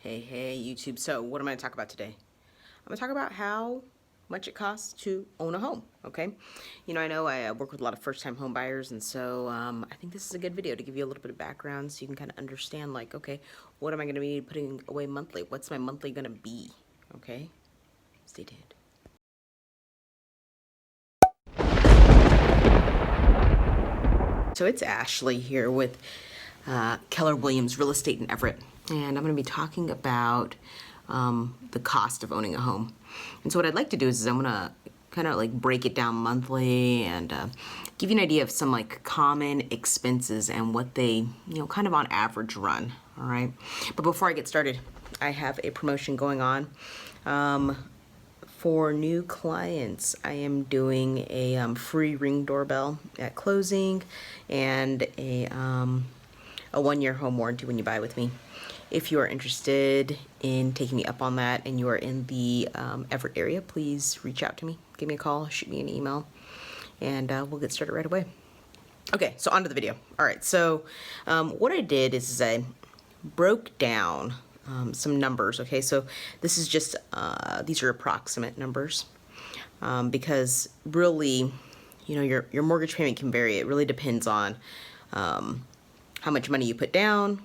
Hey, YouTube. So what am I going to talk about today? I'm going to talk about how much it costs to own a home, okay? I know I work with a lot of first-time home buyers, and so I think this is a good video to give you a little bit of background so you can kind of understand, like, okay, what am I going to be putting away monthly? What's my monthly going to be, okay? Stay tuned. So it's Ashley here with Keller Williams Real Estate in Everett, and I'm going to be talking about the cost of owning a home. And so what I'd like to do is I'm going to kind of like break it down monthly and give you an idea of some like common expenses and what they, kind of on average run. All right. But before I get started, I have a promotion going on. For new clients, I am doing a free Ring doorbell at closing and a 1-year home warranty when you buy with me. If you are interested in taking me up on that and you are in the Everett area, please reach out to me. Give me a call, shoot me an email, and we'll get started right away. Okay, so on to the video. All right, so what I did is I broke down some numbers, okay? So this is just, these are approximate numbers because really, your mortgage payment can vary. It really depends on how much money you put down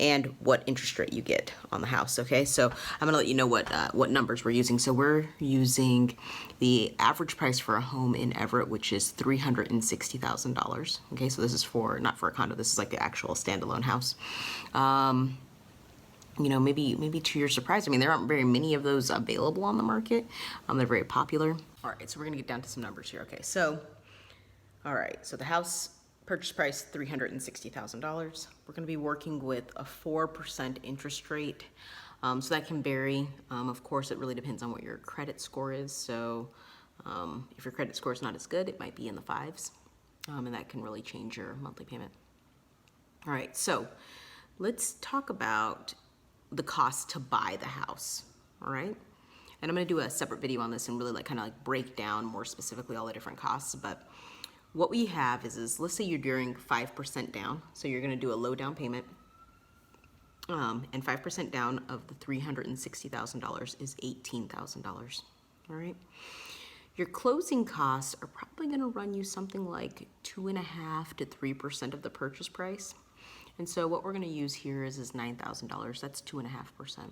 and what interest rate you get on the house, okay? So I'm gonna let you know what numbers we're using. So we're using the average price for a home in Everett, which is $360,000, okay? So this is not for a condo, this is like the actual standalone house. Maybe to your surprise, I mean, there aren't very many of those available on the market. They're very popular. All right, so we're gonna get down to some numbers here, okay? So, all right, so the house purchase price, $360,000. We're gonna be working with a 4% interest rate. So that can vary. Of course, it really depends on what your credit score is. So if your credit score is not as good, it might be in the 5s. And that can really change your monthly payment. All right, so let's talk about the cost to buy the house, all right? And I'm gonna do a separate video on this and really kind of break down more specifically all the different costs, but what we have is let's say you're doing 5% down, so you're gonna do a low down payment, and 5% down of the $360,000 is $18,000, all right? Your closing costs are probably gonna run you something like 2.5% to 3% of the purchase price. And so what we're gonna use here is $9,000, that's 2.5%.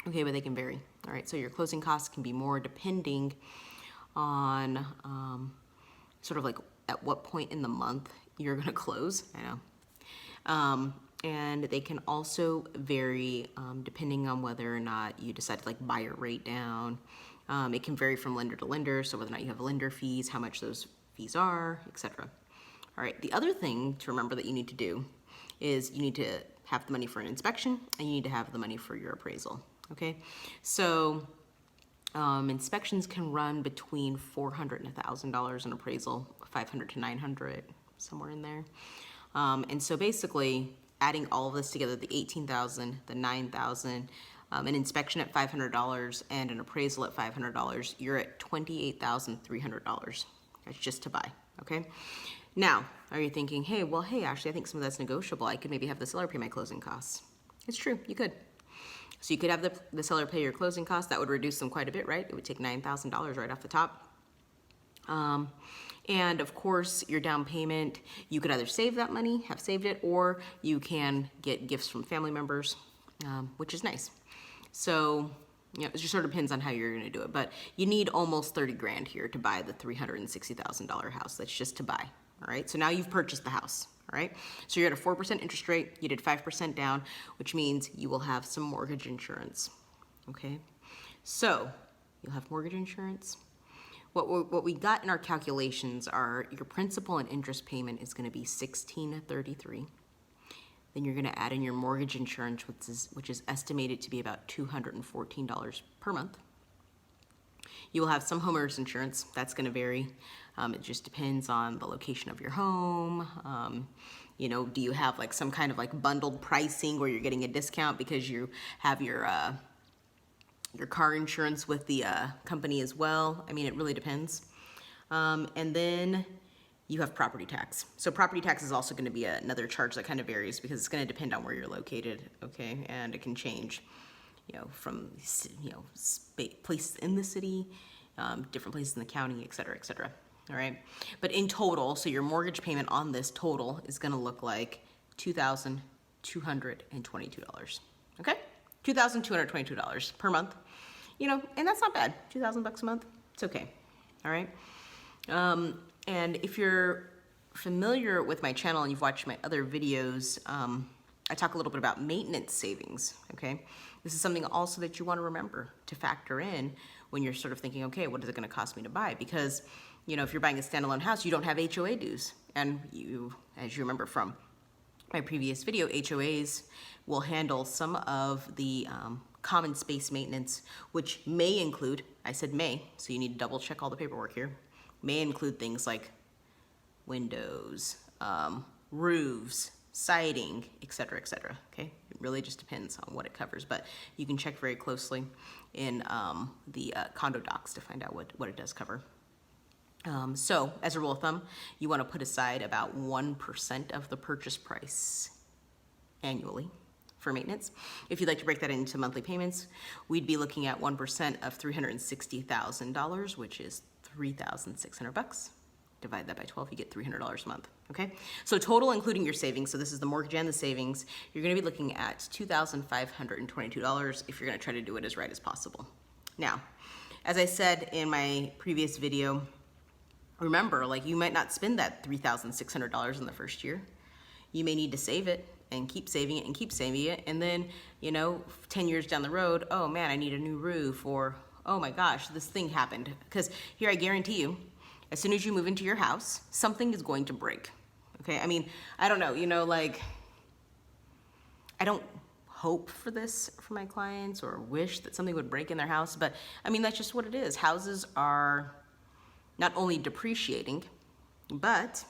Okay, but they can vary, all right? So your closing costs can be more depending on sort of like at what point in the month you're gonna close, I know. And they can also vary depending on whether or not you decide to buy your rate down. It can vary from lender to lender, so whether or not you have lender fees, how much those fees are, etc. All right, the other thing to remember that you need to do is you need to have the money for an inspection and you need to have the money for your appraisal, okay? So inspections can run between $400 and $1,000, an appraisal $500 to $900, somewhere in there. And so basically, adding all of this together, the $18,000, the $9,000, an inspection at $500, and an appraisal at $500, you're at $28,300. That's just to buy, okay? Now, are you thinking, hey, Ashley, I think some of that's negotiable. I could maybe have the seller pay my closing costs. It's true, you could. So you could have the seller pay your closing costs. That would reduce them quite a bit, right? It would take $9,000 right off the top. And of course, your down payment, you could either save that money, have saved it, or you can get gifts from family members, which is nice. So, it just sort of depends on how you're gonna do it. But you need almost 30 grand here to buy the $360,000 house. That's just to buy, all right? So now you've purchased the house. All right, so you're at a 4% interest rate, you did 5% down, which means you will have some mortgage insurance, okay? So you'll have mortgage insurance. What we got in our calculations are your principal and interest payment is gonna be $1,633. Then you're gonna add in your mortgage insurance, which is estimated to be about $214 per month. You will have some homeowners insurance. That's going to vary. It just depends on the location of your home. Do you have some kind of bundled pricing where you're getting a discount because you have your car insurance with the company as well? I mean, it really depends. And then you have property tax. So property tax is also going to be another charge that kind of varies because it's going to depend on where you're located, okay? And it can change, from, places in the city, different places in the county, et cetera, all right? But in total, so your mortgage payment on this total is going to look like $2,222, okay? $2,222 per month, and that's not bad. $2,000 a month, it's okay, all right? And if you're familiar with my channel and you've watched my other videos, I talk a little bit about maintenance savings, okay? This is something also that you want to remember to factor in when you're sort of thinking, okay, what is it going to cost me to buy? Because, if you're buying a standalone house, you don't have HOA dues. And as you remember from my previous video, HOAs will handle some of the common space maintenance, which may include, I said may, so you need to double check all the paperwork here, may include things like windows, roofs, siding, et cetera, okay? It really just depends on what it covers, but you can check very closely in the condo docs to find out what it does cover. So as a rule of thumb, you want to put aside about 1% of the purchase price annually for maintenance. If you'd like to break that into monthly payments, we'd be looking at 1% of $360,000, which is $3,600. Divide that by 12, you get $300 a month, okay? So total, including your savings, so this is the mortgage and the savings, you're gonna be looking at $2,522 if you're gonna try to do it as right as possible. Now, as I said in my previous video, remember, you might not spend that $3,600 in the first year. You may need to save it and keep saving it and keep saving it, and then, 10 years down the road, oh man, I need a new roof, or oh my gosh, this thing happened. Because here, I guarantee you, as soon as you move into your house, something is going to break, okay? I mean, I don't know, I don't hope for this for my clients or wish that something would break in their house, but I mean, that's just what it is. Houses are not only depreciating, but,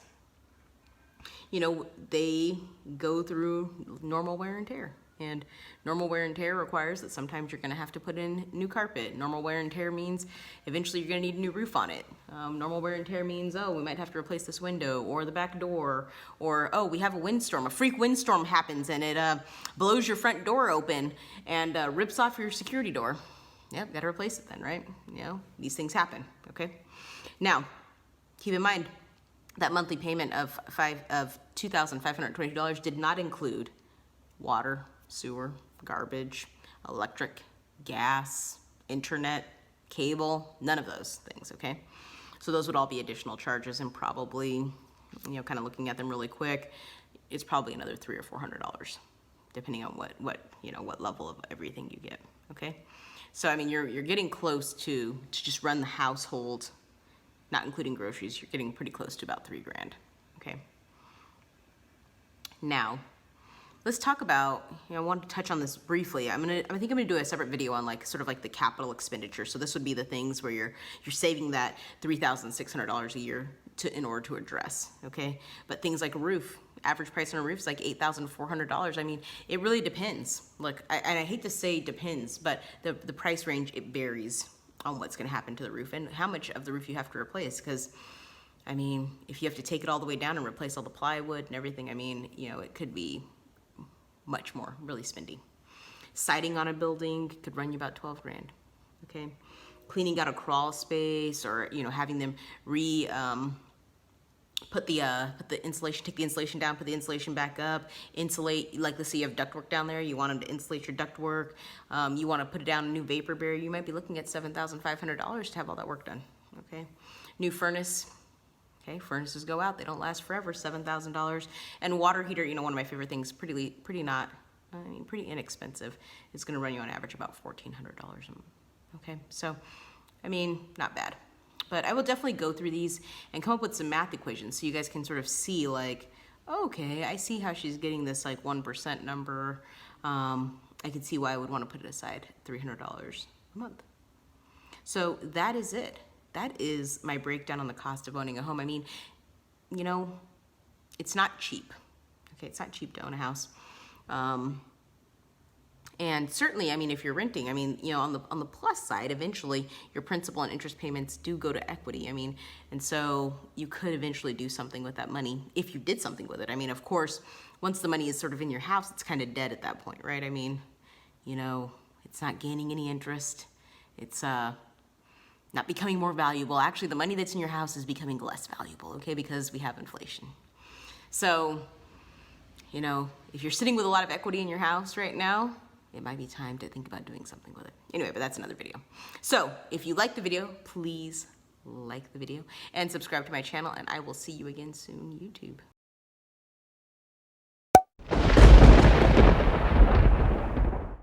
they go through normal wear and tear. And normal wear and tear requires that sometimes you're gonna have to put in new carpet. Normal wear and tear means eventually you're gonna need a new roof on it. Normal wear and tear means, oh, we might have to replace this window or the back door, or, oh, we have a windstorm. A freak windstorm happens and it blows your front door open and rips off your security door. Yep, gotta replace it then, right? These things happen, okay? Now, keep in mind, that monthly payment of $2,522 did not include water, sewer, garbage, electric, gas, internet, cable, none of those things, okay? So those would all be additional charges, and probably, kind of looking at them really quick, it's probably another $300 or $400, depending on what level of everything you get, okay? So, I mean, you're getting close to just run the household, not including groceries, you're getting pretty close to about $3 grand, okay? Now, let's talk about, I want to touch on this briefly. I think I'm gonna do a separate video on sort of the capital expenditure. So this would be the things where you're saving that $3,600 a year in order to address, okay? But things like a roof, average price on a roof is like $8,400. I mean, it really depends. And I hate to say depends, but the price range, it varies on what's gonna happen to the roof and how much of the roof you have to replace. Because, I mean, if you have to take it all the way down and replace all the plywood and everything, I mean, it could be much more, really spendy. Siding on a building could run you about 12 grand, okay? Cleaning out a crawl space, or having them put the insulation, take the insulation down, put the insulation back up, insulate, let's say you have ductwork down there, you want them to insulate your ductwork, you want to put it down a new vapor barrier, you might be looking at $7,500 to have all that work done, okay? New furnace. Okay, furnaces go out, they don't last forever, $7,000. And water heater, one of my favorite things, pretty inexpensive. It's gonna run you on average about $1,400 a month. Okay, so, I mean, not bad. But I will definitely go through these and come up with some math equations so you guys can sort of see okay, I see how she's getting this 1% number. I can see why I would wanna put it aside $300 a month. So that is it. That is my breakdown on the cost of owning a home. I mean, it's not cheap. Okay, it's not cheap to own a house. And certainly, I mean, if you're renting, I mean, you know, on the plus side, eventually your principal and interest payments do go to equity. I mean, and so you could eventually do something with that money if you did something with it. I mean, of course, once the money is sort of in your house, it's kind of dead at that point, right? I mean, you know, it's not gaining any interest. It's not becoming more valuable. Actually, the money that's in your house is becoming less valuable, okay, because we have inflation. So, you know, if you're sitting with a lot of equity in your house right now, it might be time to think about doing something with it. Anyway, but that's another video. So if you like the video, please like the video and subscribe to my channel, and I will see you again soon, YouTube.